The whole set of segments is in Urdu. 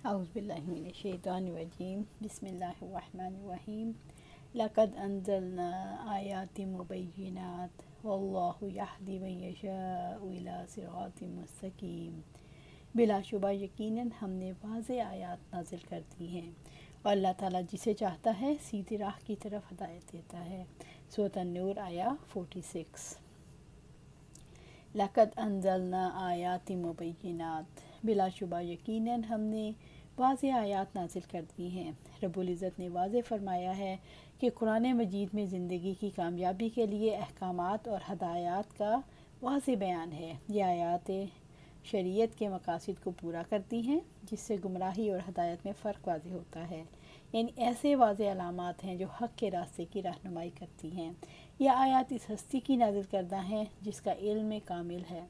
اعوذ باللہ من الشیطان الرجیم بسم اللہ الرحمن الرحیم لقد انزلنا آیات مبینات واللہ یہدی من یشاء الی صراط مستقیم۔ بلا شبہ یقیناً ہم نے واضح آیات نازل کر دی ہیں اور اللہ تعالیٰ جسے چاہتا ہے سیدھی راہ کی طرف ہدایت دیتا ہے۔ سورۃ النور آیا 46۔ لقد انزلنا آیات مبینات، بلا شبہ یقیناً ہم نے واضح آیات نازل کر دی ہیں۔ رب العزت نے واضح فرمایا ہے کہ قرآن مجید میں زندگی کی کامیابی کے لیے احکامات اور ہدایات کا واضح بیان ہے۔ یہ آیات شریعت کے مقاصد کو پورا کرتی ہیں، جس سے گمراہی اور ہدایت میں فرق واضح ہوتا ہے، یعنی ایسے واضح علامات ہیں جو حق کے راستے کی رہنمائی کرتی ہیں۔ یہ آیات اس ہستی کی نازل کردہ ہیں جس کا علم کامل ہے۔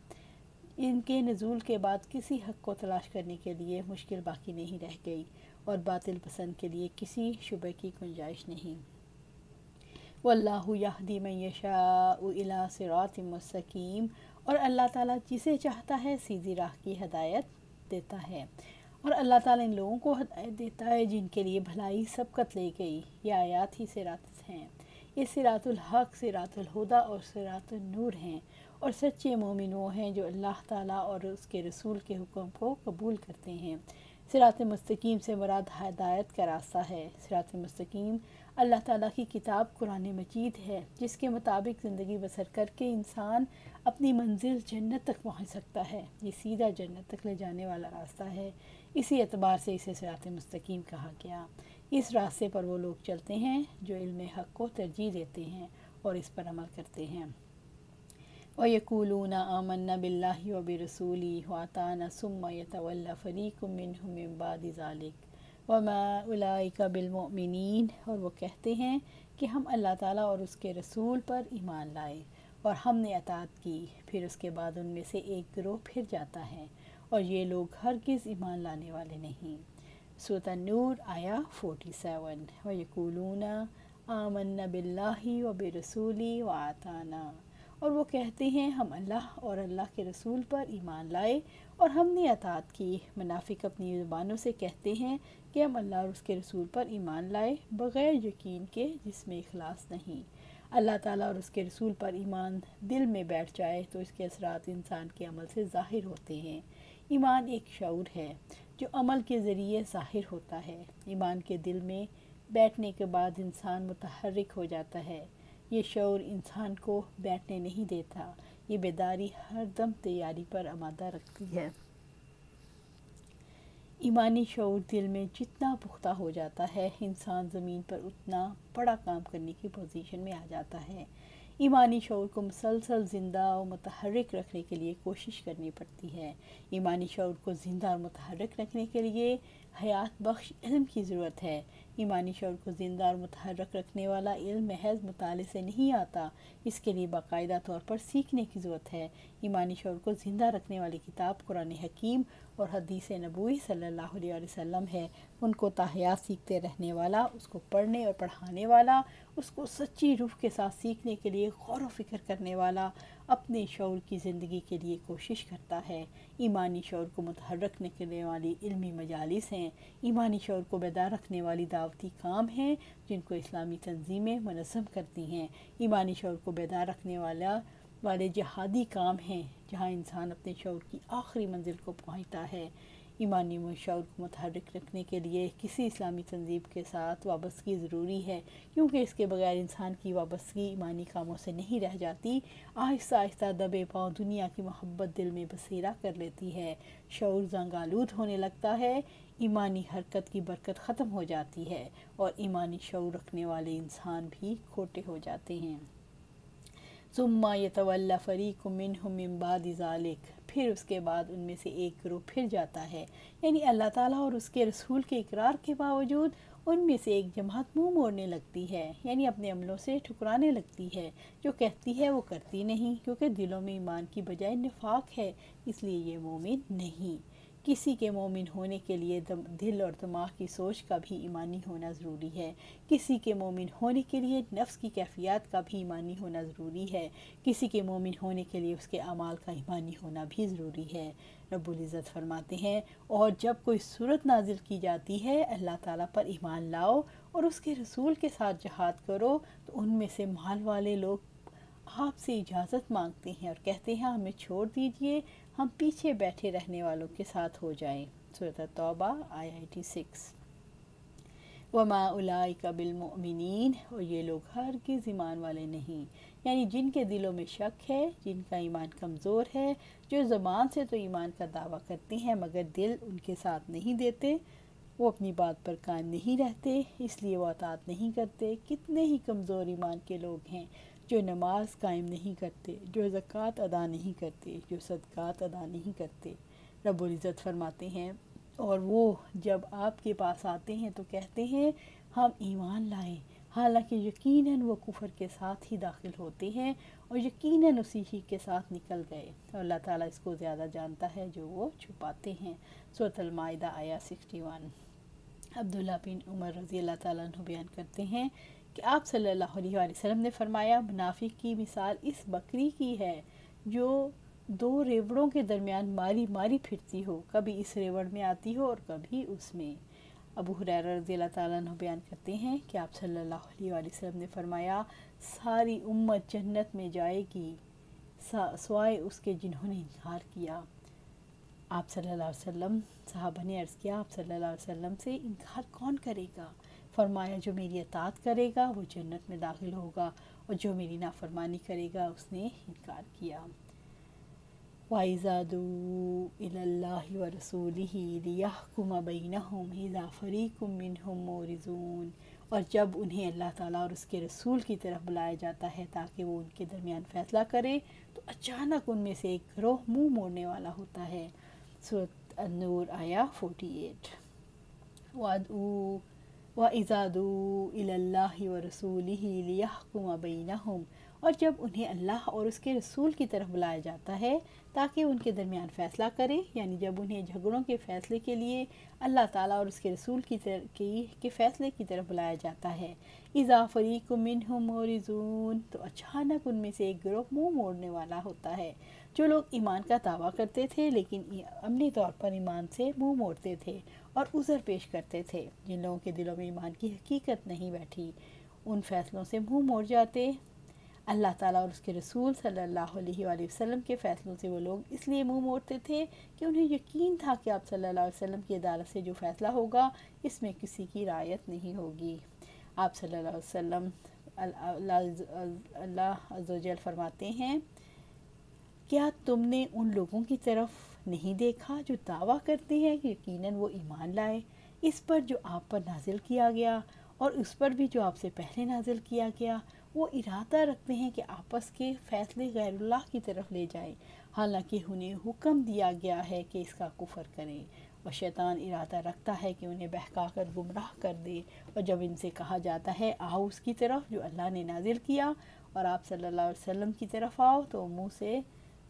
ان کے نزول کے بعد کسی حق کو تلاش کرنے کے لیے مشکل باقی نہیں رہ گئی اور باطل پسند کے لیے کسی شبہ کی گنجائش نہیں۔ واللہ یہدی من یشاء الی صراط مستقیم، اور اللہ تعالیٰ جسے چاہتا ہے سیدھی راہ کی ہدایت دیتا ہے، اور اللہ تعالیٰ ان لوگوں کو ہدایت دیتا ہے جن کے لیے بھلائی سبقت لے گئی۔ یہ آیات ہی صراط ہیں، یہ صراط الحق، صراط الہدیٰ اور صراط النور ہیں، اور سچے مومن وہ ہیں جو اللہ تعالیٰ اور اس کے رسول کے حکم کو قبول کرتے ہیں۔ صراط مستقیم سے مراد ہدایت کا راستہ ہے۔ صراط مستقیم اللہ تعالیٰ کی کتاب قرآن مجید ہے، جس کے مطابق زندگی بسر کر کے انسان اپنی منزل جنت تک پہنچ سکتا ہے۔ یہ سیدھا جنت تک لے جانے والا راستہ ہے، اسی اعتبار سے اسے صراط مستقیم کہا گیا۔ اس راستے پر وہ لوگ چلتے ہیں جو علم حق کو ترجیح دیتے ہیں اور اس پر عمل کرتے ہیں۔ وَيَقُولُونَ آمَنَّا بِاللَّهِ وَبِرَسُولِهِ وَأَطَعْنَا ثُمَّ يَتَوَلَّىٰ فَرِيقٌ مِّنْهُم مِّن بَعْدِ ذَلِكَ وَمَا أُولَٰئِكَ بِالْمُؤْمِنِينَ، اور وہ کہتے ہیں کہ ہم اللہ تعالیٰ اور اس کے رسول پر ایمان لائے اور ہم نے اطاعت کی، پھر اس کے بعد ان میں سے ایک گروہ پھر جاتا ہے اور یہ لوگ ہرگز ایمان لانے والے نہیں۔ سورۃ النور آیا 47۔ وَيَقُولُونَ آمَنَّا بِاللَّهِ وَبِرَسُولِهِ وَأَطَعْنَا، اور وہ کہتے ہیں ہم اللہ اور اللہ کے رسول پر ایمان لائے اور ہم نے اطاعت کی۔ منافق اپنی زبانوں سے کہتے ہیں کہ ہم اللہ اور اس کے رسول پر ایمان لائے، بغیر یقین کے جس میں اخلاص نہیں۔ اللہ تعالیٰ اور اس کے رسول پر ایمان دل میں بیٹھ جائے تو اس کے اثرات انسان کے عمل سے ظاہر ہوتے ہیں۔ ایمان ایک شعور ہے جو عمل کے ذریعے ظاہر ہوتا ہے۔ ایمان کے دل میں بیٹھنے کے بعد انسان متحرک ہو جاتا ہے۔ یہ شعور انسان کو بیٹھنے نہیں دیتا، یہ بیداری ہر دم تیاری پر آمادہ رکھتی ہے۔ ایمانی شعور دل میں جتنا پختہ ہو جاتا ہے، انسان زمین پر اتنا بڑا کام کرنے کی پوزیشن میں آ جاتا ہے۔ ایمانی شعور کو مسلسل زندہ و متحرک رکھنے کے لیے کوشش کرنی پڑتی ہے۔ ایمانی شعور کو زندہ اور متحرک رکھنے کے لیے حیات بخش علم کی ضرورت ہے۔ ایمانی شعور کو زندہ اور متحرک رکھنے والا علم محض مطالعے سے نہیں آتا، اس کے لیے باقاعدہ طور پر سیکھنے کی ضرورت ہے۔ ایمانی شعور کو زندہ رکھنے والی کتاب قرآن حکیم اور حدیث نبوی صلی اللہ علیہ وسلم ہے۔ ان کو تاحیات سیکھتے رہنے والا، اس کو پڑھنے اور پڑھانے والا، اس کو سچی روح کے ساتھ سیکھنے کے لیے غور و فکر کرنے والا اپنے شعور کی زندگی کے لیے کوشش کرتا ہے۔ ایمانی شعور کو متحرک کرنے والی علمی مجالس ہیں، ایمانی شعور کو بیدار رکھنے والی دعوتی کام ہیں جن کو اسلامی تنظیمیں منظم کرتی ہیں۔ ایمانی شعور کو بیدار رکھنے والے جہادی کام ہیں جہاں انسان اپنے شعور کی آخری منزل کو پہنچتا ہے۔ ایمانی شعور کو متحرک رکھنے کے لیے کسی اسلامی تنظیم کے ساتھ وابستگی ضروری ہے، کیونکہ اس کے بغیر انسان کی وابستگی ایمانی کاموں سے نہیں رہ جاتی۔ آہستہ آہستہ دبے پاؤں دنیا کی محبت دل میں بسیرا کر لیتی ہے، شعور زنگ آلود ہونے لگتا ہے، ایمانی حرکت کی برکت ختم ہو جاتی ہے اور ایمانی شعور رکھنے والے انسان بھی کھوٹے ہو جاتے ہیں۔ ثم یتولی فریق منہم من بعد ذلک، پھر اس کے بعد ان میں سے ایک گروہ پھر جاتا ہے، یعنی اللہ تعالیٰ اور اس کے رسول کے اقرار کے باوجود ان میں سے ایک جماعت منہ موڑنے لگتی ہے، یعنی اپنے عملوں سے ٹھکرانے لگتی ہے۔ جو کہتی ہے وہ کرتی نہیں، کیونکہ دلوں میں ایمان کی بجائے نفاق ہے، اس لیے یہ مومن نہیں۔ کسی کے مومن ہونے کے لیے دل اور دماغ کی سوچ کا بھی ایمانی ہونا ضروری ہے۔ کسی کے مومن ہونے کے لیے نفس کی کیفیات کا بھی ایمانی ہونا ضروری ہے۔ کسی کے مومن ہونے کے لیے اس کے اعمال کا ایمانی ہونا بھی ضروری ہے۔ رب العزت فرماتے ہیں اور جب کوئی صورت نازل کی جاتی ہے اللہ تعالیٰ پر ایمان لاؤ اور اس کے رسول کے ساتھ جہاد کرو، تو ان میں سے مال والے لوگ آپ سے اجازت مانگتے ہیں اور کہتے ہیں ہمیں چھوڑ دیجئے، ہم پیچھے بیٹھے رہنے والوں کے ساتھ ہو جائیں۔ سورۃ توبہ آیہ 86۔ وما اولئک بالمؤمنین، اور یہ لوگ ہرگز ایمان والے نہیں، یعنی جن کے دلوں میں شک ہے، جن کا ایمان کمزور ہے، جو زبان سے تو ایمان کا دعویٰ کرتے ہیں مگر دل ان کے ساتھ نہیں دیتے، وہ اپنی بات پر قائم نہیں رہتے، اس لیے وہ اطاعت نہیں کرتے۔ کتنے ہی کمزور ایمان کے لوگ ہیں جو نماز قائم نہیں کرتے، جو زکوٰۃ ادا نہیں کرتے، جو صدقات ادا نہیں کرتے۔ رب العزت فرماتے ہیں اور وہ جب آپ کے پاس آتے ہیں تو کہتے ہیں ہم ایمان لائیں، حالانکہ یقیناً وہ کفر کے ساتھ ہی داخل ہوتے ہیں اور یقیناً اسی ہی کے ساتھ نکل گئے، اور اللہ تعالیٰ اس کو زیادہ جانتا ہے جو وہ چھپاتے ہیں۔ سورۃ المائدہ آیہ 61۔ عبداللہ بن عمر رضی اللہ تعالیٰ عنہ بیان کرتے ہیں کہ آپ صلی اللہ علیہ وآلہ وسلم نے فرمایا منافق کی مثال اس بکری کی ہے جو دو ریوڑوں کے درمیان ماری ماری پھرتی ہو، کبھی اس ریوڑ میں آتی ہو اور کبھی اس میں۔ ابو ہریرہ رضی اللہ تعالیٰ عنہ بیان کرتے ہیں کہ آپ صلی اللہ علیہ وآلہ وسلم نے فرمایا ساری امت جنت میں جائے گی سوائے اس کے جنہوں نے انکار کیا۔ آپ صلی اللہ علیہ وسلم، صحابہ نے عرض کیا آپ صلی اللہ علیہ وسلم سے انکار کون کرے گا؟ فرمایا جو میری اطاعت کرے گا وہ جنت میں داخل ہوگا اور جو میری نافرمانی کرے گا اس نے انکار کیا۔ وَإِذَا دُعُوا إِلَى اللَّهِ وَرَسُولِهِ لِيَحْكُمَ بَيْنَهُمْ إِذَا فَرِيقٌ مِّنْهُمْ مُعْرِضُونَ، اور جب انہیں اللہ تعالیٰ اور اس کے رسول کی طرف بلایا جاتا ہے تاکہ وہ ان کے درمیان فیصلہ کرے تو اچانک ان میں سے ایک گروہ منہ موڑنے والا ہوتا ہے۔ سورۃ النور آیہ 48۔ وَإِذَا دُعُوا إِلَى اللَّهِ وَرَسُولِهِ لِيَحْكُمَ بَيْنَهُمْ، اور جب انہیں اللہ اور اس کے رسول کی طرف بلایا جاتا ہے تاکہ ان کے درمیان فیصلہ کرے، یعنی جب انہیں جھگڑوں کے فیصلے کے لیے اللہ تعالیٰ اور اس کے رسول کے فیصلے کی طرف بلایا جاتا ہے، اذا فریق منہم معرضون، تو اچانک ان میں سے ایک گروہ منہ موڑنے والا ہوتا ہے۔ جو لوگ ایمان کا دعویٰ کرتے تھے لیکن عملی طور پر ایمان سے منہ موڑتے تھے اور عذر پیش کرتے تھے، جن لوگوں کے دلوں میں ایمان کی حقیقت نہیں بیٹھی، ان فیصلوں سے منہ موڑ جاتے۔ اللہ تعالیٰ اور اس کے رسول صلی اللہ علیہ وآلہ وسلم کے فیصلوں سے وہ لوگ اس لیے منہ موڑتے تھے کہ انہیں یقین تھا کہ آپ صلی اللہ علیہ وسلم کی عدالت سے جو فیصلہ ہوگا اس میں کسی کی رعایت نہیں ہوگی۔ آپ صلی اللہ علیہ وسلم اللہ عز و جل فرماتے ہیں کیا تم نے ان لوگوں کی طرف نہیں دیکھا جو دعویٰ کرتے ہیں کہ یقیناً وہ ایمان لائے اس پر جو آپ پر نازل کیا گیا اور اس پر بھی جو آپ سے پہلے نازل کیا گیا، وہ ارادہ رکھتے ہیں کہ آپس کے فیصلے غیر اللہ کی طرف لے جائیں، حالانکہ انہیں حکم دیا گیا ہے کہ اس کا کفر کریں، اور شیطان ارادہ رکھتا ہے کہ انہیں بہکا کر گمراہ کر دے، اور جب ان سے کہا جاتا ہے آؤ اس کی طرف جو اللہ نے نازل کیا اور آپ صلی اللہ علیہ وسلم کی طرف آؤ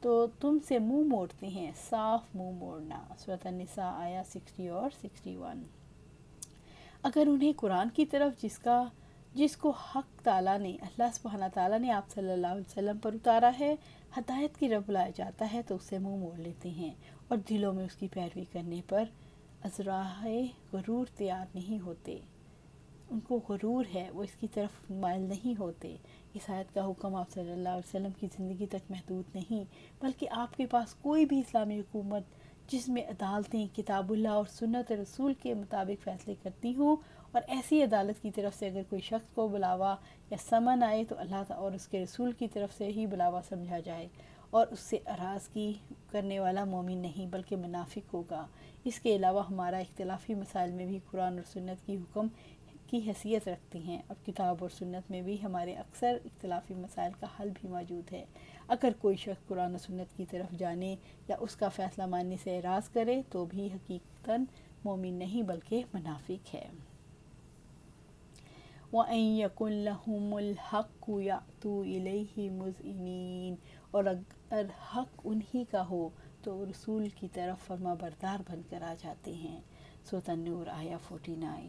تو تم سے منہ موڑتے ہیں، صاف منہ موڑنا۔ سورۃ النساء آیہ 60 اور 61۔ اگر انہیں قرآن کی طرف جس کو حق تعالیٰ نے اللہ سبحانہ تعالیٰ نے آپ صلی اللہ علیہ وسلم پر اتارا ہے ہدایت کی رب بلایا جاتا ہے تو اس سے منہ موڑ لیتے ہیں اور دلوں میں اس کی پیروی کرنے پر ازراہ غرور تیار نہیں ہوتے، ان کو غرور ہے، وہ اس کی طرف مائل نہیں ہوتے۔ اس آیت کا حکم آپ صلی اللہ علیہ وسلم کی زندگی تک محدود نہیں بلکہ آپ کے پاس کوئی بھی اسلامی حکومت جس میں عدالتیں کتاب اللہ اور سنت رسول کے مطابق فیصلے کرتی ہوں اور ایسی عدالت کی طرف سے اگر کوئی شخص کو بلاوا یا سمن آئے تو اللہ تعالیٰ اور اس کے رسول کی طرف سے ہی بلاوا سمجھا جائے اور اس سے اراضی کرنے والا مومن نہیں بلکہ منافق ہوگا۔ اس کے علاوہ ہمارا اختلافی مسائل میں بھی قرآن اور سنت کی حکم کی حیثیت رکھتے ہیں اور کتاب اور سنت میں بھی ہمارے اکثر اختلافی مسائل کا حل بھی موجود ہے۔ اگر کوئی شخص قرآن و سنت کی طرف جانے یا اس کا فیصلہ ماننے سے اعراض کرے تو بھی حقیقتاً مومن نہیں بلکہ منافق ہے۔ وَأَن يَكُن لَهُمُ الْحَقُّ يَأْتُوا إِلَيْهِ مُذْعِنِينَ، اور اگر حق انہی کا ہو تو رسول کی طرف فرما بردار بن کر آ جاتے ہیں۔ سورۃ النور آیہ 49۔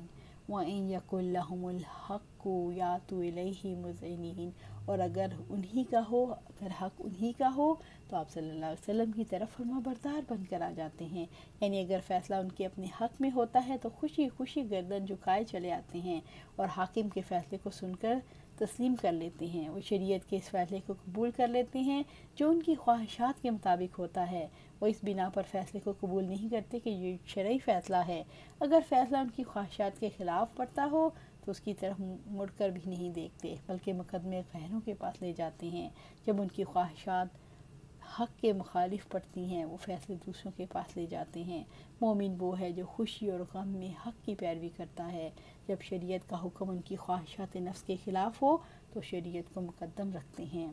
وَإِن يَكُن لَهُمُ الْحَقُّ يَأْتُوا إِلَيْهِ مُذْعِنِينَ، اور اگر انہی کا ہو، اگر حق انہی کا ہو تو آپ صلی اللہ علیہ وسلم کی طرف فرما بردار بن کر آ جاتے ہیں۔ یعنی اگر فیصلہ ان کے اپنے حق میں ہوتا ہے تو خوشی خوشی گردن جھکائے چلے آتے ہیں اور حاکم کے فیصلے کو سن کر تسلیم کر لیتے ہیں۔ وہ شریعت کے اس فیصلے کو قبول کر لیتے ہیں جو ان کی خواہشات کے مطابق ہوتا ہے۔ وہ اس بنا پر فیصلے کو قبول نہیں کرتے کہ یہ شرعی فیصلہ ہے۔ اگر فیصلہ ان کی خواہشات کے خلاف پڑتا ہو تو اس کی طرف مڑ کر بھی نہیں دیکھتے، بلکہ مقدمے غیروں کے پاس لے جاتے ہیں۔ جب ان کی خواہشات حق کے مخالف پڑتی ہیں وہ فیصلے دوسروں کے پاس لے جاتے ہیں۔ مومن وہ ہے جو خوشی اور غم میں حق کی پیروی کرتا ہے۔ جب شریعت کا حکم ان کی خواہشات نفس کے خلاف ہو تو شریعت کو مقدم رکھتے ہیں۔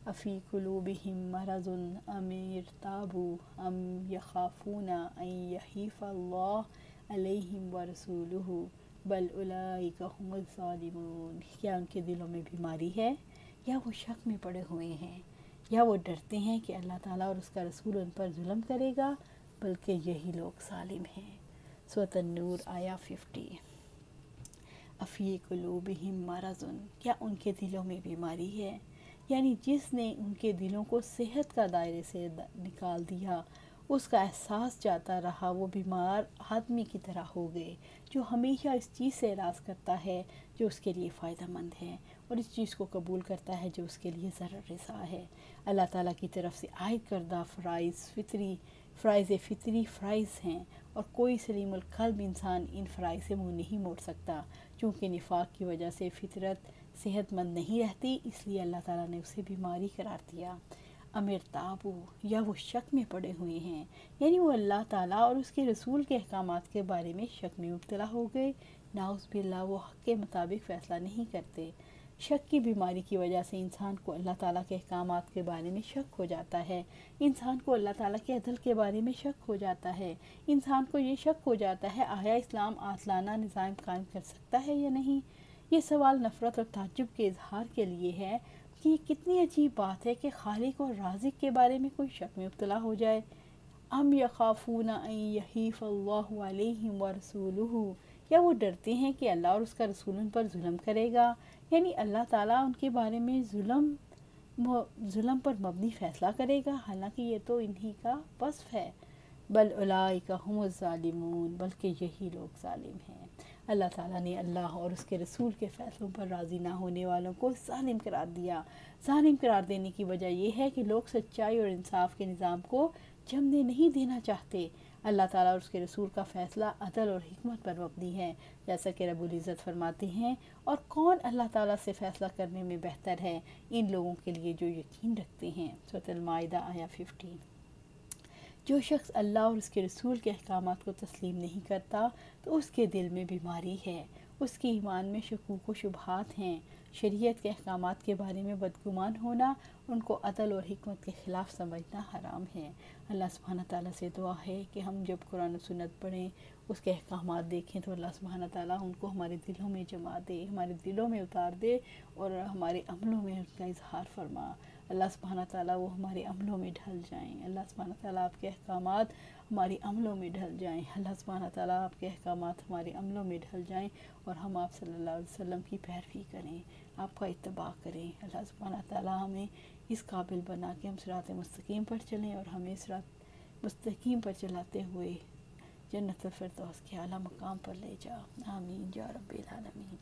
افی قلوبہم مرض ام ارتابوا ام یخافون ان یحیف اللہ علیہم ورسولہ بل اولئک هم الظالمون، کیا ان کے دلوں میں بیماری ہے یا وہ شک میں پڑے ہوئے ہیں یا وہ ڈرتے ہیں کہ اللہ تعالیٰ اور اس کا رسول ان پر ظلم کرے گا، بلکہ یہی لوگ ظالم ہیں۔ سورۃ النور آیہ 50۔ افی قلوبہم مرض، کیا ان کے دلوں میں بیماری ہے؟ یعنی جس نے ان کے دلوں کو صحت کا دائرے سے نکال دیا، اس کا احساس جاتا رہا، وہ بیمار آدمی کی طرح ہو گئے جو ہمیشہ اس چیز سے اعراض کرتا ہے جو اس کے لیے فائدہ مند ہے اور اس چیز کو قبول کرتا ہے جو اس کے لیے ضرر رسا ہے۔ اللہ تعالیٰ کی طرف سے عائد کردہ فرائض فطری فرائض ہیں اور کوئی سلیم القلب انسان ان فرائض سے منہ نہیں موڑ سکتا۔ چونکہ نفاق کی وجہ سے فطرت صحت مند نہیں رہتی، اس لیے اللہ تعالیٰ نے اسے بیماری قرار دیا۔ ارتابو، یا وہ شک میں پڑے ہوئے ہیں، یعنی وہ اللہ تعالیٰ اور اس کے رسول کے احکامات کے بارے میں شک میں مبتلا ہو گئے۔ نعوذ باللہ، وہ حق کے مطابق فیصلہ نہیں کرتے۔ شک کی بیماری کی وجہ سے انسان کو اللہ تعالیٰ کے احکامات کے بارے میں شک ہو جاتا ہے، انسان کو اللہ تعالیٰ کے عدل کے بارے میں شک ہو جاتا ہے، انسان کو یہ شک ہو جاتا ہے آیا اسلام عادلانہ نظام قائم کر سکتا ہے یا نہیں۔ یہ سوال نفرت اور تعجب کے اظہار کے لیے ہے کہ یہ کتنی عجیب بات ہے کہ خالق اور رازق کے بارے میں کوئی شک میں مبتلا ہو جائے۔ ام یخافون ان یحیف اللہ علیہم ورسولہ، یا وہ ڈرتے ہیں کہ اللہ اور اس کا رسول ان پر ظلم کرے گا، یعنی اللہ تعالیٰ ان کے بارے میں ظلم پر مبنی فیصلہ کرے گا، حالانکہ یہ تو انہی کا وصف ہے۔ بل اولئک هم الظالمون، بلکہ یہی لوگ ظالم ہیں۔ اللہ تعالیٰ نے اللہ اور اس کے رسول کے فیصلوں پر راضی نہ ہونے والوں کو ظالم قرار دیا۔ ظالم قرار دینے کی وجہ یہ ہے کہ لوگ سچائی اور انصاف کے نظام کو جمنے نہیں دینا چاہتے۔ اللہ تعالیٰ اور اس کے رسول کا فیصلہ عدل اور حکمت پر مبنی ہے، جیسا کہ رب العزت فرماتے ہیں، اور کون اللہ تعالیٰ سے فیصلہ کرنے میں بہتر ہے ان لوگوں کے لیے جو یقین رکھتے ہیں۔ سورۃ المائدہ آیہ 50۔ جو شخص اللہ اور اس کے رسول کے احکامات کو تسلیم نہیں کرتا تو اس کے دل میں بیماری ہے، اس کے ایمان میں شکوک و شبہات ہیں۔ شریعت کے احکامات کے بارے میں بدگمان ہونا، ان کو عدل اور حکمت کے خلاف سمجھنا حرام ہے۔ اللہ سبحانہ تعالیٰ سے دعا ہے کہ ہم جب قرآن و سنت پڑھیں، اس کے احکامات دیکھیں تو اللہ سبحانہ تعالیٰ ان کو ہمارے دلوں میں جما دے، ہمارے دلوں میں اتار دے اور ہمارے عملوں میں اس کا اظہار فرما۔ اللہ سبحانہ تعالیٰ وہ ہمارے عملوں میں ڈھل جائیں۔ اللہ سبحانہ تعالیٰ آپ کے احکامات ہمارے عملوں میں ڈھل جائیں۔ اللہ سبحانہ تعالیٰ آپ کے احکامات ہمارے عملوں میں ڈھل جائیں اور ہم آپ صلی اللہ علیہ وسلم کی پیروی کریں، آپ کا اتباع کریں۔ اللہ سبحانہ تعالیٰ ہمیں اس قابل بنا کہ ہم صراط مستقیم پر چلیں اور ہمیں صراط مستقیم پر چلاتے ہوئے جنت الفردوس کے اعلیٰ مقام پر لے جا۔ آمین یا رب العالمین۔